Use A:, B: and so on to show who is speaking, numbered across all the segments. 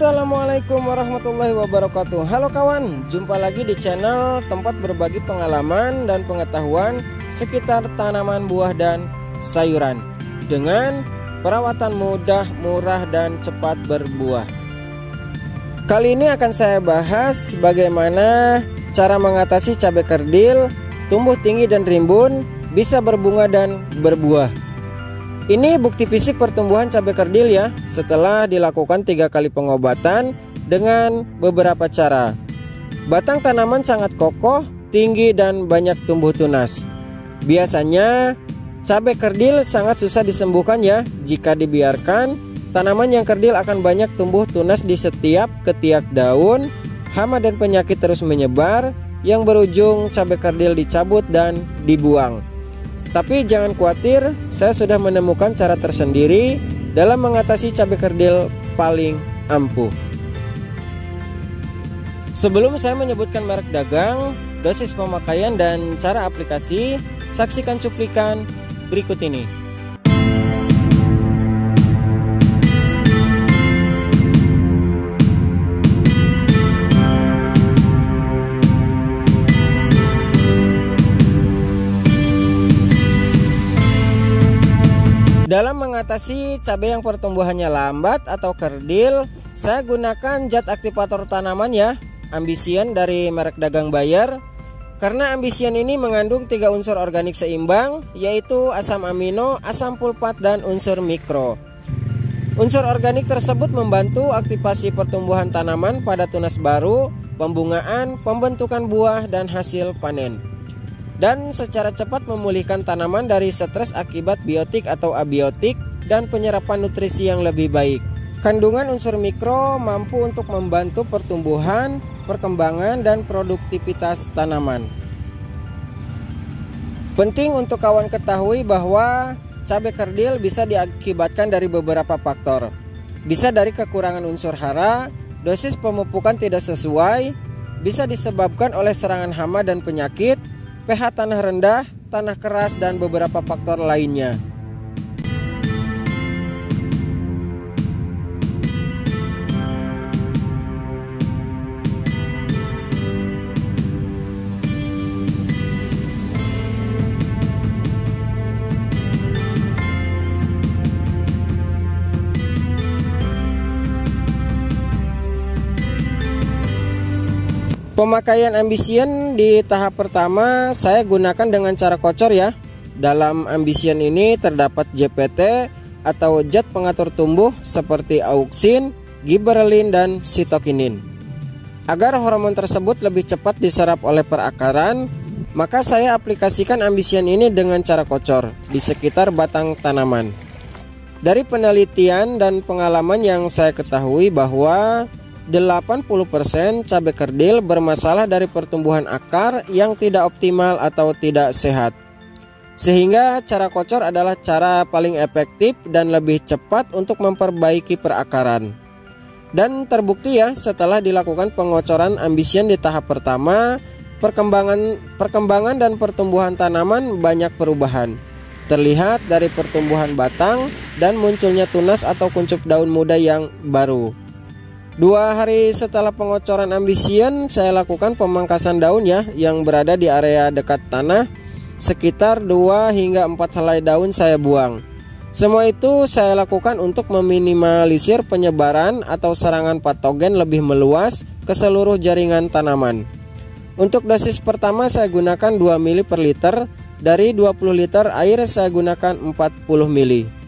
A: Assalamualaikum warahmatullahi wabarakatuh. Halo kawan, jumpa lagi di channel tempat berbagi pengalaman dan pengetahuan sekitar tanaman buah dan sayuran dengan perawatan mudah, murah, dan cepat berbuah. Kali ini akan saya bahas bagaimana cara mengatasi cabai kerdil, tumbuh tinggi dan rimbun, bisa berbunga dan berbuah. Ini bukti fisik pertumbuhan cabai kerdil ya, setelah dilakukan 3 kali pengobatan dengan beberapa cara. Batang tanaman sangat kokoh, tinggi, dan banyak tumbuh tunas. Biasanya cabai kerdil sangat susah disembuhkan ya. Jika dibiarkan, tanaman yang kerdil akan banyak tumbuh tunas di setiap ketiak daun. Hama dan penyakit terus menyebar, yang berujung cabai kerdil dicabut dan dibuang. Tapi jangan khawatir, saya sudah menemukan cara tersendiri dalam mengatasi cabai kerdil paling ampuh. Sebelum saya menyebutkan merek dagang, dosis pemakaian, dan cara aplikasi, saksikan cuplikan berikut ini. Dalam mengatasi cabai yang pertumbuhannya lambat atau kerdil, saya gunakan zat aktivator tanaman ya, Ambisien dari merek dagang Bayer. Karena Ambisien ini mengandung 3 unsur organik seimbang, yaitu asam amino, asam fulfat, dan unsur mikro. Unsur organik tersebut membantu aktivasi pertumbuhan tanaman pada tunas baru, pembungaan, pembentukan buah, dan hasil panen. Dan secara cepat memulihkan tanaman dari stres akibat biotik atau abiotik dan penyerapan nutrisi yang lebih baik. Kandungan unsur mikro mampu untuk membantu pertumbuhan, perkembangan, dan produktivitas tanaman. Penting untuk kawan ketahui bahwa cabai kerdil bisa diakibatkan dari beberapa faktor. Bisa dari kekurangan unsur hara, dosis pemupukan tidak sesuai, bisa disebabkan oleh serangan hama dan penyakit, pH tanah rendah, tanah keras, dan beberapa faktor lainnya. Pemakaian Ambisien di tahap pertama saya gunakan dengan cara kocor ya. Dalam Ambisien ini terdapat JPT atau zat pengatur tumbuh seperti auksin, giberelin, dan sitokinin. Agar hormon tersebut lebih cepat diserap oleh perakaran, maka saya aplikasikan Ambisien ini dengan cara kocor di sekitar batang tanaman. Dari penelitian dan pengalaman yang saya ketahui bahwa 80% cabai kerdil bermasalah dari pertumbuhan akar yang tidak optimal atau tidak sehat. Sehingga cara kocor adalah cara paling efektif dan lebih cepat untuk memperbaiki perakaran. Dan terbukti ya, setelah dilakukan pengocoran Ambisien di tahap pertama, perkembangan dan pertumbuhan tanaman banyak perubahan. Terlihat dari pertumbuhan batang dan munculnya tunas atau kuncup daun muda yang baru. 2 hari setelah pengocoran Ambisien, saya lakukan pemangkasan daun ya, yang berada di area dekat tanah. Sekitar 2 hingga 4 helai daun saya buang. Semua itu saya lakukan untuk meminimalisir penyebaran atau serangan patogen lebih meluas ke seluruh jaringan tanaman. Untuk dosis pertama saya gunakan 2 ml per liter. Dari 20 liter air saya gunakan 40 ml.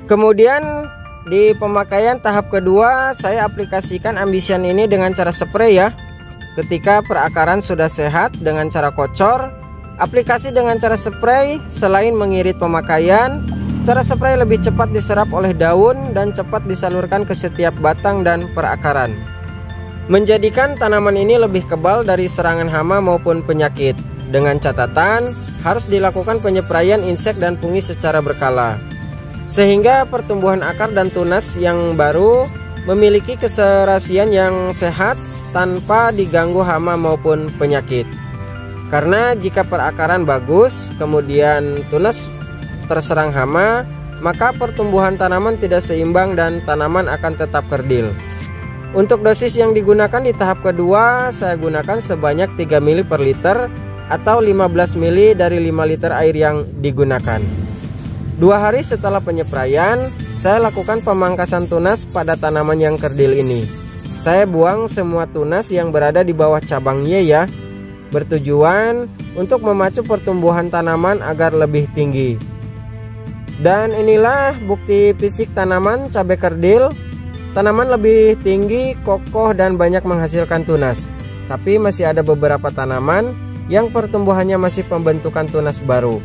A: Kemudian di pemakaian tahap kedua, saya aplikasikan Ambition ini dengan cara spray ya. Ketika perakaran sudah sehat dengan cara kocor, aplikasi dengan cara spray selain mengirit pemakaian, cara spray lebih cepat diserap oleh daun dan cepat disalurkan ke setiap batang dan perakaran, menjadikan tanaman ini lebih kebal dari serangan hama maupun penyakit. Dengan catatan, harus dilakukan penyepraian insek dan fungi secara berkala, sehingga pertumbuhan akar dan tunas yang baru memiliki keserasian yang sehat tanpa diganggu hama maupun penyakit. Karena jika perakaran bagus, kemudian tunas terserang hama, maka pertumbuhan tanaman tidak seimbang dan tanaman akan tetap kerdil. Untuk dosis yang digunakan di tahap kedua, saya gunakan sebanyak 3 ml per liter atau 15 ml dari 5 liter air yang digunakan. 2 hari setelah penyepraian, saya lakukan pemangkasan tunas pada tanaman yang kerdil ini. Saya buang semua tunas yang berada di bawah cabang Y ya, bertujuan untuk memacu pertumbuhan tanaman agar lebih tinggi. Dan inilah bukti fisik tanaman cabai kerdil. Tanaman lebih tinggi, kokoh dan banyak menghasilkan tunas. Tapi masih ada beberapa tanaman yang pertumbuhannya masih pembentukan tunas baru.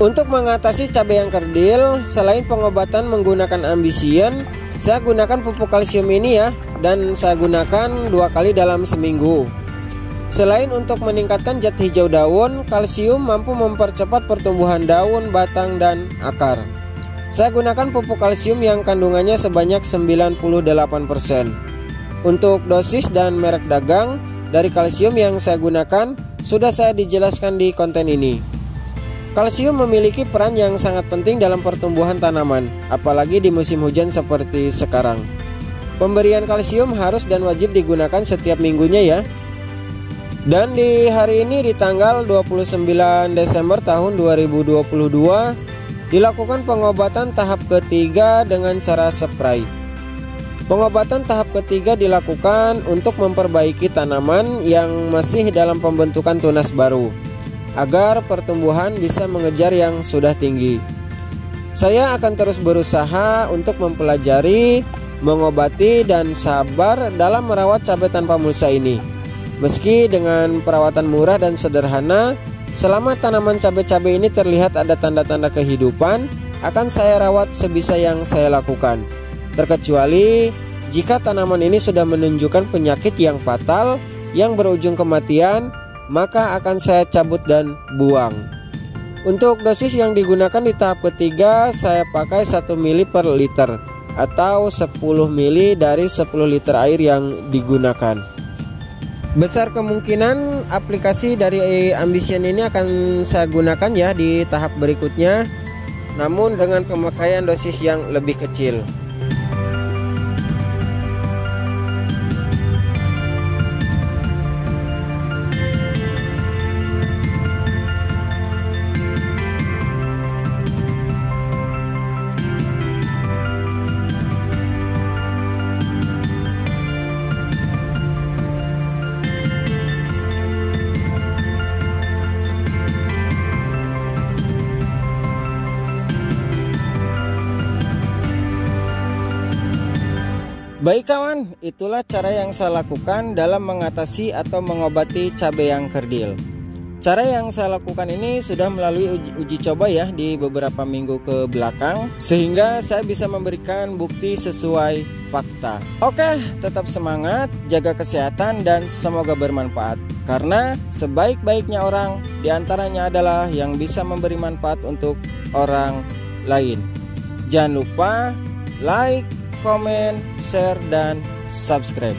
A: Untuk mengatasi cabai yang kerdil, selain pengobatan menggunakan Ambition, saya gunakan pupuk kalsium ini ya, dan saya gunakan 2 kali dalam seminggu. Selain untuk meningkatkan zat hijau daun, kalsium mampu mempercepat pertumbuhan daun, batang, dan akar. Saya gunakan pupuk kalsium yang kandungannya sebanyak 98%. Untuk dosis dan merek dagang dari kalsium yang saya gunakan sudah saya dijelaskan di konten ini. Kalsium memiliki peran yang sangat penting dalam pertumbuhan tanaman, apalagi di musim hujan seperti sekarang. Pemberian kalsium harus dan wajib digunakan setiap minggunya ya. Dan di hari ini di tanggal 29 Desember tahun 2022 dilakukan pengobatan tahap ketiga dengan cara spray. Pengobatan tahap ketiga dilakukan untuk memperbaiki tanaman yang masih dalam pembentukan tunas baru, agar pertumbuhan bisa mengejar yang sudah tinggi. Saya akan terus berusaha untuk mempelajari, mengobati, dan sabar dalam merawat cabai tanpa mulsa ini. Meski dengan perawatan murah dan sederhana, selama tanaman cabai-cabai ini terlihat ada tanda-tanda kehidupan, akan saya rawat sebisa yang saya lakukan. Terkecuali jika tanaman ini sudah menunjukkan penyakit yang fatal yang berujung kematian, maka akan saya cabut dan buang. Untuk dosis yang digunakan di tahap ketiga, saya pakai 1 ml per liter atau 10 ml dari 10 liter air yang digunakan. Besar kemungkinan aplikasi dari Ambition ini akan saya gunakan ya di tahap berikutnya, namun dengan pemakaian dosis yang lebih kecil. Baik kawan, itulah cara yang saya lakukan dalam mengatasi atau mengobati cabai yang kerdil. Cara yang saya lakukan ini sudah melalui uji coba ya di beberapa minggu ke belakang, sehingga saya bisa memberikan bukti sesuai fakta. Oke, tetap semangat, jaga kesehatan, dan semoga bermanfaat. Karena sebaik-baiknya orang diantaranya adalah yang bisa memberi manfaat untuk orang lain. Jangan lupa like, komen, share, dan subscribe.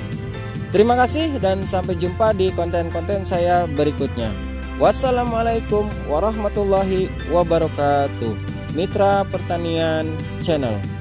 A: Terima kasih dan sampai jumpa di konten-konten saya berikutnya. Wassalamualaikum warahmatullahi wabarakatuh. Mitra Pertanian Channel.